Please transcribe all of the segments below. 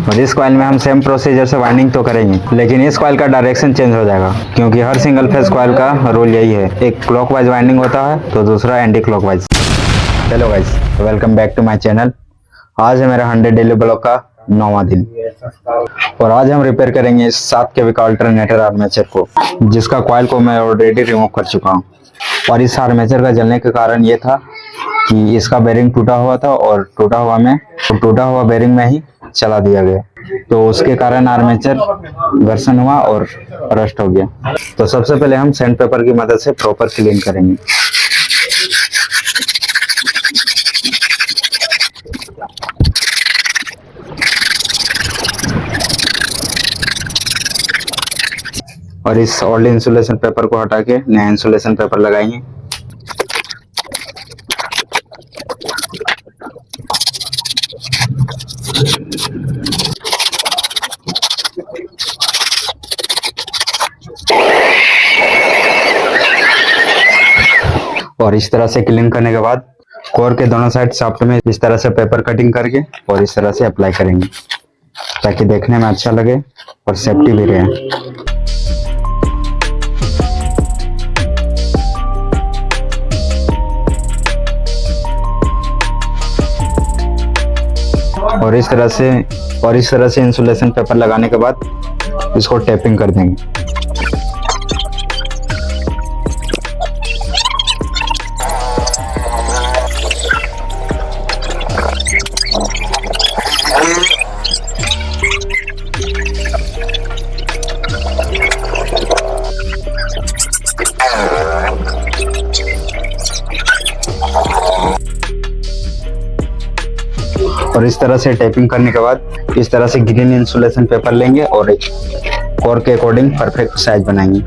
और इस कॉइल में हम सेम प्रोसीजर से वाइंडिंग तो करेंगे, लेकिन इस कॉइल का डायरेक्शन चेंज हो जाएगा, क्योंकि हर सिंगल फेज कॉइल का रूल यही है, एक क्लॉकवाइज वाइंडिंग होता है तो दूसरा anticlockwise. Hello guys, welcome back to my channel. आज है मेरा 100 डेली ब्लॉग का 9वां दिन और आज हम रिपेयर करेंगे इस 7 kV का अल्टरनेटर आर्मेचर को, जिसका कॉइल को मैं ऑलरेडी रिमूव कर चुका हूँ। और इस आर्मेचर का जलने का कारण ये था कि इसका बेरिंग टूटा हुआ था और टूटा हुआ बेरिंग में ही चला दिया गया, तो उसके कारण आर्मेचर घर्षण हुआ और रस्ट हो गया। तो सबसे पहले हम सैंड पेपर की मदद से प्रॉपर क्लीन करेंगे। और इस ओल्ड इंसुलेशन पेपर को हटा के नया इंसुलेशन पेपर लगाएंगे। और इस तरह से क्लीन करने के बाद कोर के दोनों साइड शाफ्ट में इस तरह से पेपर कटिंग करके और इस तरह से अप्लाई करेंगे, ताकि देखने में अच्छा लगे और सेफ्टी भी रहे। और इस तरह से इंसुलेशन पेपर लगाने के बाद इसको टेपिंग कर देंगे। और इस तरह से टेपिंग करने के बाद इस तरह से ग्रीन इंसुलेशन पेपर लेंगे और एक कोर के अकॉर्डिंग परफेक्ट साइज बनाएंगे।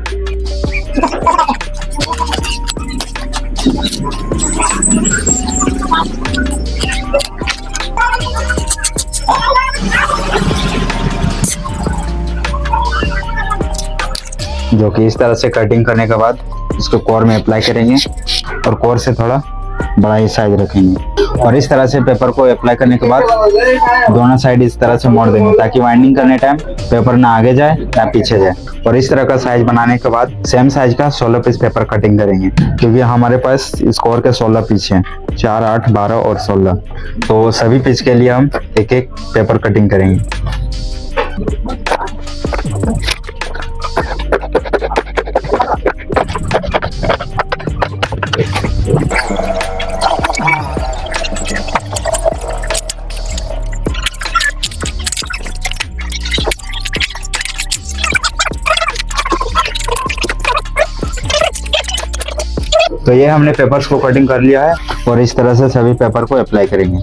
जो कि इस तरह से कटिंग करने के बाद इसको कोर में अप्लाई करेंगे और कोर से थोड़ा बड़ा ही साइज रखेंगे। और इस तरह से पेपर को अप्लाई करने के बाद दोनों साइड इस तरह से मोड़ देंगे, ताकि वाइंडिंग करने टाइम पेपर ना आगे जाए ना पीछे जाए। और इस तरह का साइज बनाने के बाद सेम साइज का 16 पीस पेपर कटिंग करेंगे, क्योंकि हमारे पास इस कोर के 16 पीस हैं, 4, 8, 12 और 16। तो सभी पीस के लिए हम एक एक पेपर कटिंग करेंगे। तो ये हमने पेपर्स को कटिंग कर लिया है और इस तरह से सभी पेपर को अप्लाई करेंगे।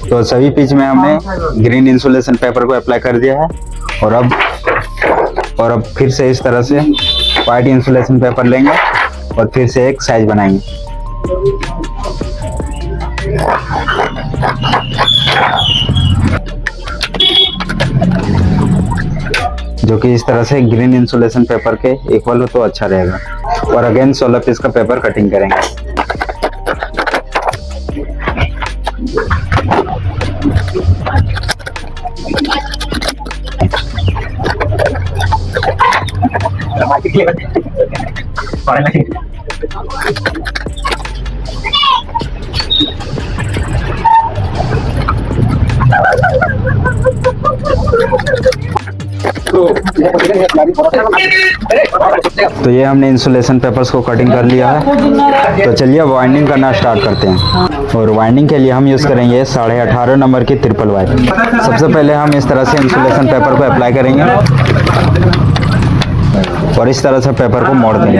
तो सभी पिच में हमने ग्रीन इंसुलेशन पेपर को अप्लाई कर दिया है और अब फिर से इस तरह से व्हाइट इंसुलेशन पेपर लेंगे और फिर से एक साइज बनाएंगे। जो कि इस तरह से ग्रीन इंसुलेशन पेपर के इक्वल हो तो अच्छा रहेगा। और अगेन 16 पीस का पेपर कटिंग करेंगे। तो ये हमने इंसुलेशन पेपर्स को कटिंग कर लिया है। तो चलिए वाइंडिंग करना स्टार्ट करते हैं। और वाइंडिंग के लिए हम यूज़ करेंगे 18.5 नंबर की ट्रिपल वायर। सबसे पहले हम इस तरह से इंसुलेशन पेपर को अप्लाई करेंगे और इस तरह से पेपर को मोड़ देंगे,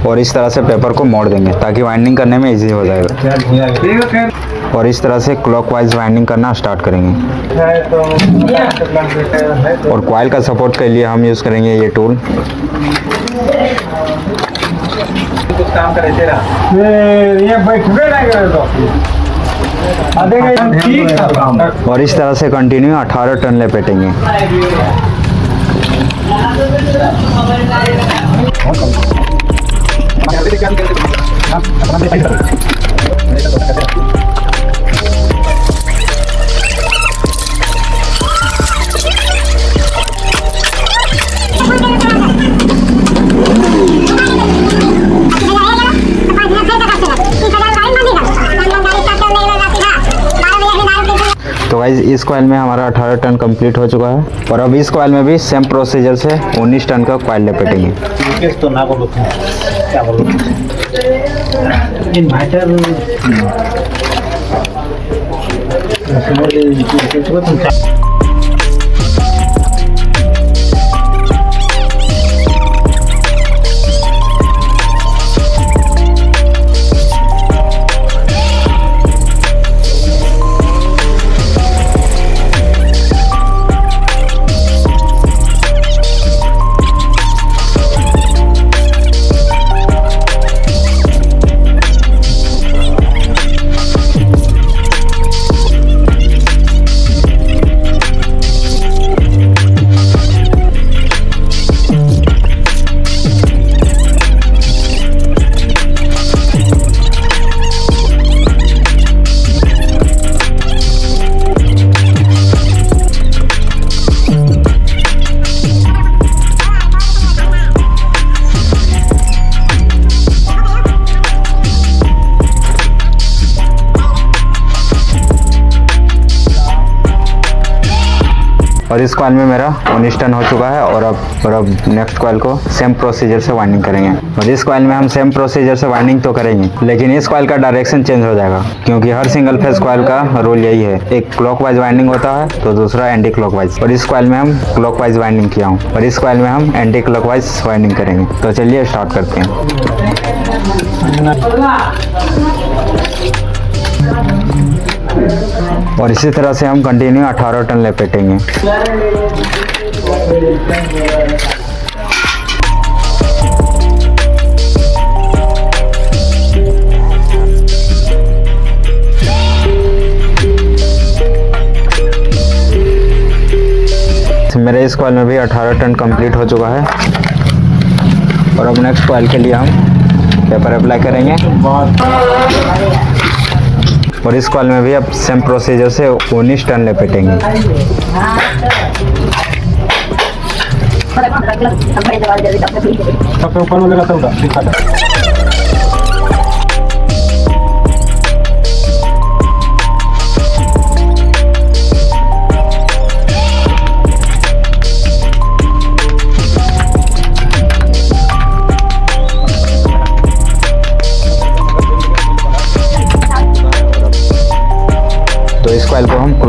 और इस तरह से पेपर को मोड़ देंगे ताकि वाइंडिंग करने में इजी हो जाएगा। और इस तरह से क्लॉकवाइज वाइंडिंग करना स्टार्ट करेंगे। और कॉइल का सपोर्ट के लिए हम यूज़ करेंगे ये टूल। काम करे तेरा ये बैठबे नहीं करे तो और इस तरह से कंटिन्यू 18 टन लपेटेंगे। तो गाइस इस कॉइल में हमारा 18 टन कंप्लीट हो चुका है, और अब इस कॉइल में भी सेम प्रोसीजर से 19 टन का कॉइल लपेटेंगे। तो ना बोलो क्या बोलो इन्वर्टर और इस कॉइल में मेरा 19 टन हो चुका है। और अब नेक्स्ट कॉइल को सेम प्रोसीजर से वाइंडिंग करेंगे। और इस कॉइल में हम सेम प्रोसीजर से वाइंडिंग तो करेंगे, लेकिन इस कॉइल का डायरेक्शन चेंज हो जाएगा, क्योंकि हर सिंगल फेज कॉइल का रोल यही है, एक क्लॉकवाइज वाइंडिंग होता है तो दूसरा एंटी क्लॉकवाइज। और इस कॉइल में हम क्लॉकवाइज वाइंडिंग किया हूँ, और इस कॉइल में हम एंटी क्लॉकवाइज वाइंडिंग करेंगे। तो चलिए स्टार्ट करते हैं। और इसी तरह से हम कंटिन्यू 18 टन लपेटेंगे। मेरे इस कॉइल में भी 18 टन कंप्लीट हो चुका है। और अब नेक्स्ट कॉइल के लिए हम पेपर अप्लाई करेंगे। और इस कॉइल में भी अब सेम प्रोसीजर से 19 टन लपेटेंगे। ऊपर में लगाता हूँ। तो इस कॉइल को हम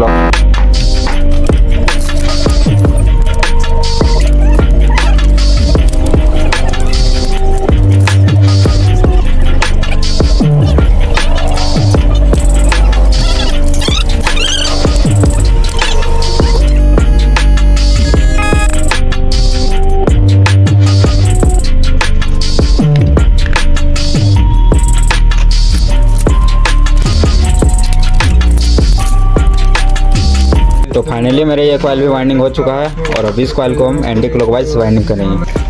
तो फाइनली मेरे ये कॉइल भी वाइंडिंग हो चुका है। और अब इस कॉइल को हम एंटी क्लॉकवाइज वाइंडिंग करेंगे।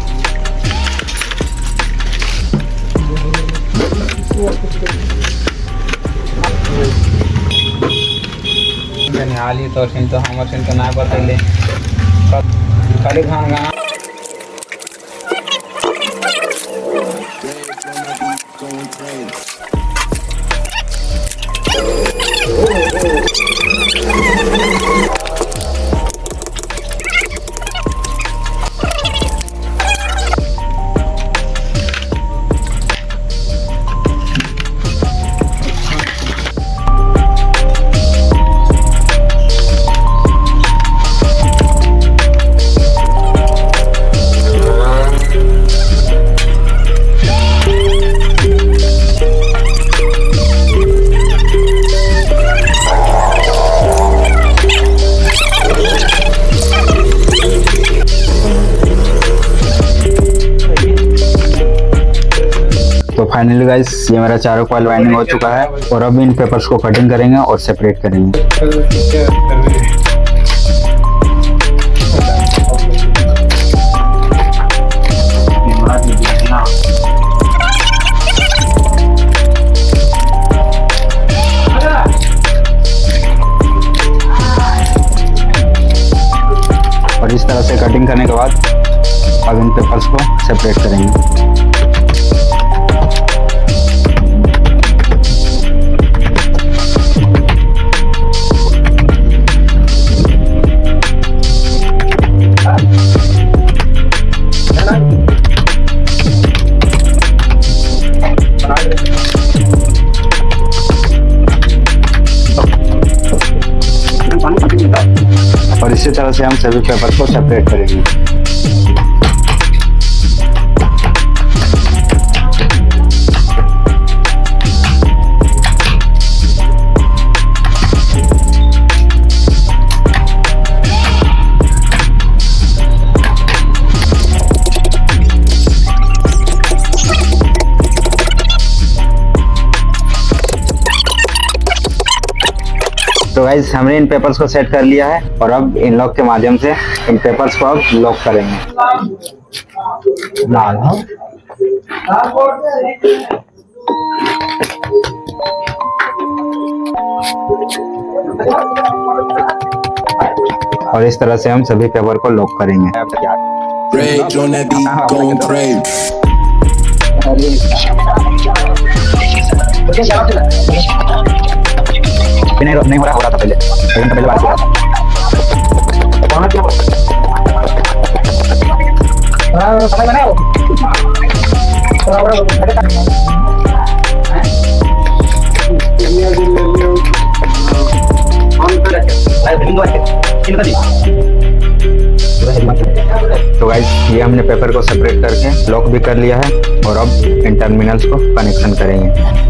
हाली तो हमर सिन तो ना बतैले खाली खान गाना फाइनली गाइस ये मेरा चारों कॉइल वाइंडिंग हो चुका है और अब इन पेपर्स को कटिंग करेंगे और सेपरेट करेंगे। और इस तरह से कटिंग करने के बाद अब इन पेपर्स को सेपरेट करेंगे। और इसी तरह से हम सभी पेपर को सेपरेट करेंगे। तो गाइस हमने इन पेपर्स को सेट कर लिया है और अब इन लॉक के माध्यम से इन पेपर्स को अब लॉक करेंगे। और इस तरह से हम सभी पेपर को लॉक करेंगे। Rage on that beat, going crazy. नहीं हो रहा था पहले, लेकिन पहले बात हुआ था। तो गाइस ये हमने पेपर को सेपरेट करके लॉक भी कर लिया है और अब इन टर्मिनल्स को कनेक्शन करेंगे।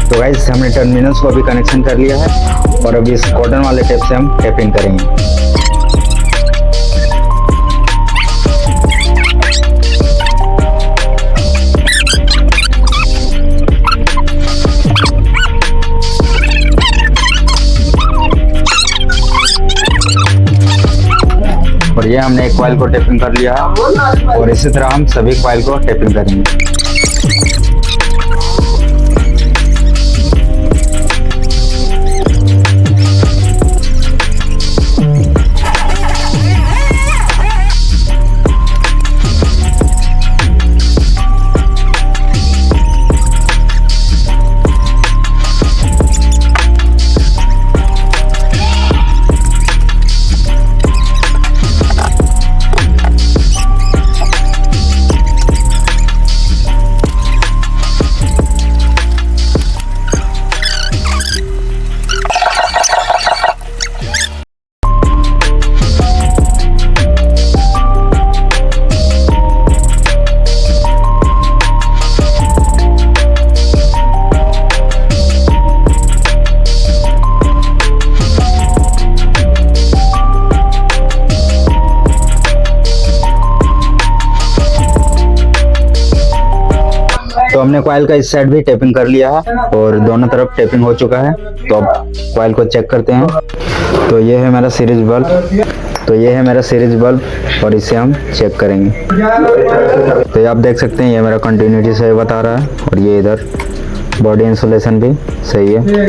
तो गाइस हमने टर्मिनल्स को भी कनेक्शन कर लिया है और अभी इस कॉटन वाले टेप से हम टेपिंग करेंगे। और ये हमने एक कॉइल को टेपिंग कर लिया है और इसी तरह हम सभी कॉइल को टेपिंग करेंगे। तो हमने कॉइल का इस साइड भी टेपिंग कर लिया है और दोनों तरफ टेपिंग हो चुका है। तो अब कॉइल को चेक करते हैं। तो ये है मेरा सीरीज बल्ब और इसे हम चेक करेंगे। तो ये आप देख सकते हैं, ये मेरा कंटिन्यूटी सही बता रहा है और ये इधर बॉडी इंसुलेशन भी सही है।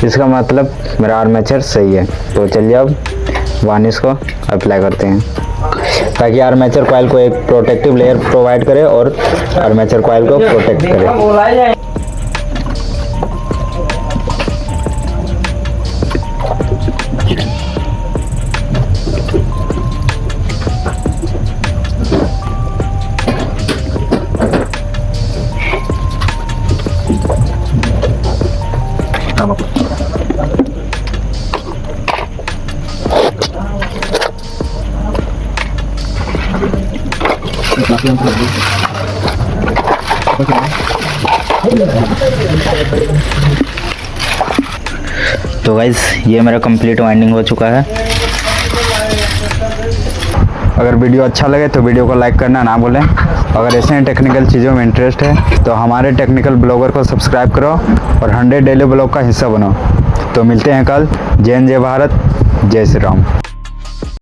इसका मतलब मेरा आर्मेचर सही है। तो चलिए अब वार्निश को अप्लाई करते हैं ताकि आर्मेचर कॉइल को एक प्रोटेक्टिव लेयर प्रोवाइड करे और आर्मेचर कॉइल को प्रोटेक्ट करे। तो गाइस ये मेरा कंप्लीट वाइंडिंग हो चुका है। अगर वीडियो अच्छा लगे तो वीडियो को लाइक करना ना भूलें। अगर ऐसे टेक्निकल चीज़ों में इंटरेस्ट है तो हमारे टेक्निकल ब्लॉगर को सब्सक्राइब करो और 100 डेली ब्लॉग का हिस्सा बनो। तो मिलते हैं कल। जय हिंद, जय भारत, जय श्री राम।